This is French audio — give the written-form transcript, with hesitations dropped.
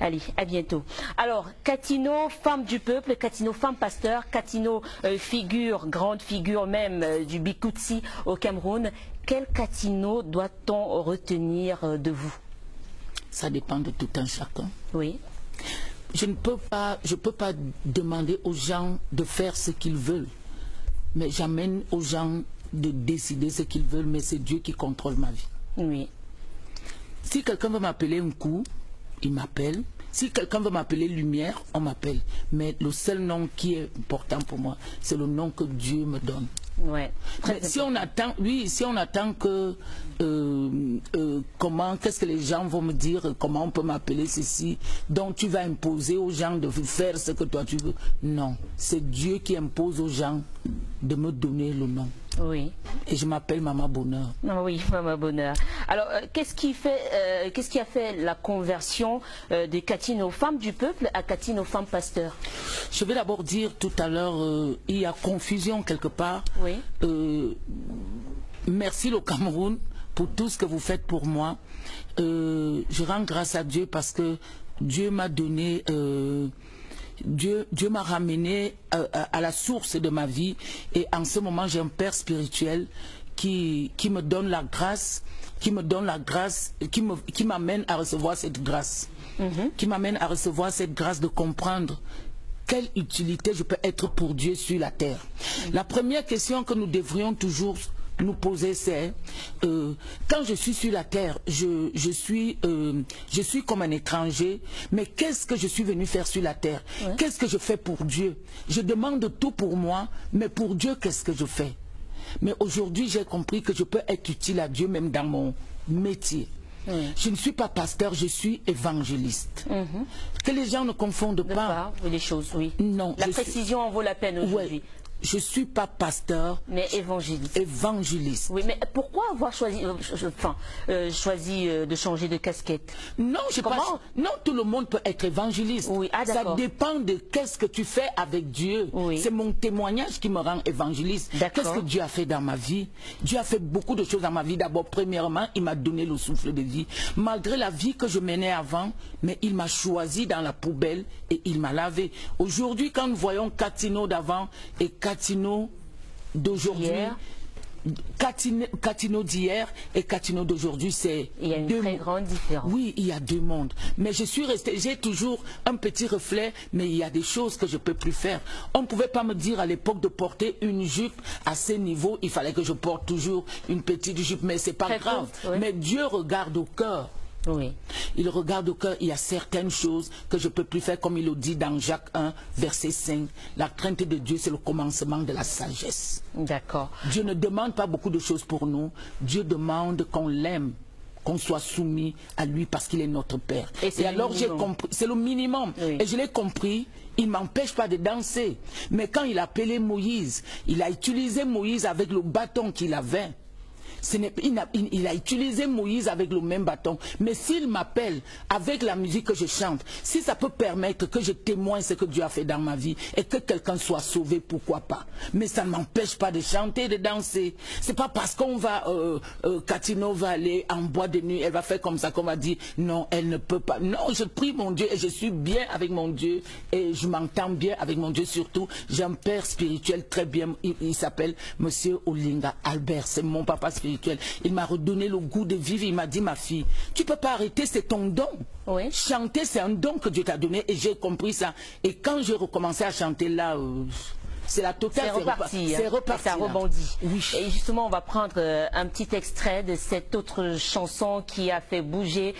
Allez, à bientôt. Alors, Katino, femme du peuple, Katino, femme pasteur, Katino, grande figure même du Bikutsi au Cameroun. Quel Katino doit-on retenir de vous? Ça dépend de tout un chacun. Oui. Je peux pas demander aux gens de faire ce qu'ils veulent, mais j'amène aux gens de décider ce qu'ils veulent, mais c'est Dieu qui contrôle ma vie. Oui. Si quelqu'un veut m'appeler un coup, il m'appelle. Si quelqu'un veut m'appeler lumière, on m'appelle. Mais le seul nom qui est important pour moi, c'est le nom que Dieu me donne. Ouais. Mais si on attend, oui, si on attend que qu'est-ce que les gens vont me dire, comment on peut m'appeler ceci, donc tu vas imposer aux gens de faire ce que toi tu veux. Non, c'est Dieu qui impose aux gens de me donner le nom. Oui. Et je m'appelle Maman Bonheur. Oui, Maman Bonheur. Alors, qu'est-ce qui a fait la conversion de Katino, femme du peuple, à Katino, femme pasteur? Je vais d'abord dire tout à l'heure, il y a confusion quelque part. Oui. Merci le Cameroun pour tout ce que vous faites pour moi. Je rends grâce à Dieu parce que Dieu m'a donné... Dieu m'a ramené à la source de ma vie, et en ce moment j'ai un père spirituel qui me donne la grâce, qui m'amène à recevoir cette grâce, qui m'amène à recevoir cette grâce de comprendre quelle utilité je peux être pour Dieu sur la terre. La première question que nous devrions toujours nous poser, c'est quand je suis sur la terre, je suis comme un étranger, mais qu'est-ce que je suis venu faire sur la terre? Ouais. Qu'est-ce que je fais pour Dieu? Je demande tout pour moi, mais pour Dieu, qu'est-ce que je fais? Mais aujourd'hui, j'ai compris que je peux être utile à Dieu même dans mon métier. Je ne suis pas pasteur, je suis évangéliste. Que les gens ne confondent pas les choses, oui. Non, la précision en vaut la peine aujourd'hui. Ouais. Je ne suis pas pasteur, mais évangéliste. Évangéliste. Oui, mais pourquoi avoir choisi de changer de casquette? Non, non, tout le monde peut être évangéliste. Oui. Ah, ça dépend de qu'est-ce que tu fais avec Dieu. Oui. C'est mon témoignage qui me rend évangéliste. Qu'est-ce que Dieu a fait dans ma vie? Dieu a fait beaucoup de choses dans ma vie. D'abord, premièrement, il m'a donné le souffle de vie. Malgré la vie que je menais avant, mais il m'a choisi dans la poubelle et il m'a lavé. Aujourd'hui, quand nous voyons Katino d'avant et Katino d'aujourd'hui, Katino d'hier et Katino d'aujourd'hui, c'est il y a une très grande différence. Oui, il y a deux mondes. Mais je suis resté, j'ai toujours un petit reflet, mais il y a des choses que je peux plus faire. On ne pouvait pas me dire à l'époque de porter une jupe à ces niveaux. Il fallait que je porte toujours une petite jupe, mais c'est pas grave. Oui. Mais Dieu regarde au cœur. Oui. Il regarde au cœur, il y a certaines choses que je ne peux plus faire, comme il le dit dans Jacques 1, verset 5. La crainte de Dieu, c'est le commencement de la sagesse. D'accord. Dieu ne demande pas beaucoup de choses pour nous. Dieu demande qu'on l'aime, qu'on soit soumis à lui parce qu'il est notre Père. Et alors j'ai compris, c'est le minimum. Oui. Et je l'ai compris. Il ne m'empêche pas de danser. Mais quand il a appelé Moïse, il a utilisé Moïse avec le bâton qu'il avait. Il a utilisé Moïse avec le même bâton. Mais s'il m'appelle avec la musique que je chante, si ça peut permettre que je témoigne ce que Dieu a fait dans ma vie et que quelqu'un soit sauvé, pourquoi pas? Mais ça ne m'empêche pas de chanter, de danser. C'est pas parce qu'on va, Katino va aller en boîte de nuit, elle va faire comme ça qu'on va dire non, elle ne peut pas. Non, je prie mon Dieu et je suis bien avec mon Dieu et je m'entends bien avec mon Dieu. Surtout, j'ai un père spirituel très bien. Il s'appelle Monsieur Olinga Albert. C'est mon papa spirituel. Il m'a redonné le goût de vivre. Il m'a dit, ma fille, tu ne peux pas arrêter, c'est ton don. Oui. Chanter, c'est un don que Dieu t'a donné et j'ai compris ça. Et quand j'ai recommencé à chanter là, c'est la totale. C'est reparti. C'est reparti. Ça rebondit. Oui. Et justement, on va prendre un petit extrait de cette autre chanson qui a fait bouger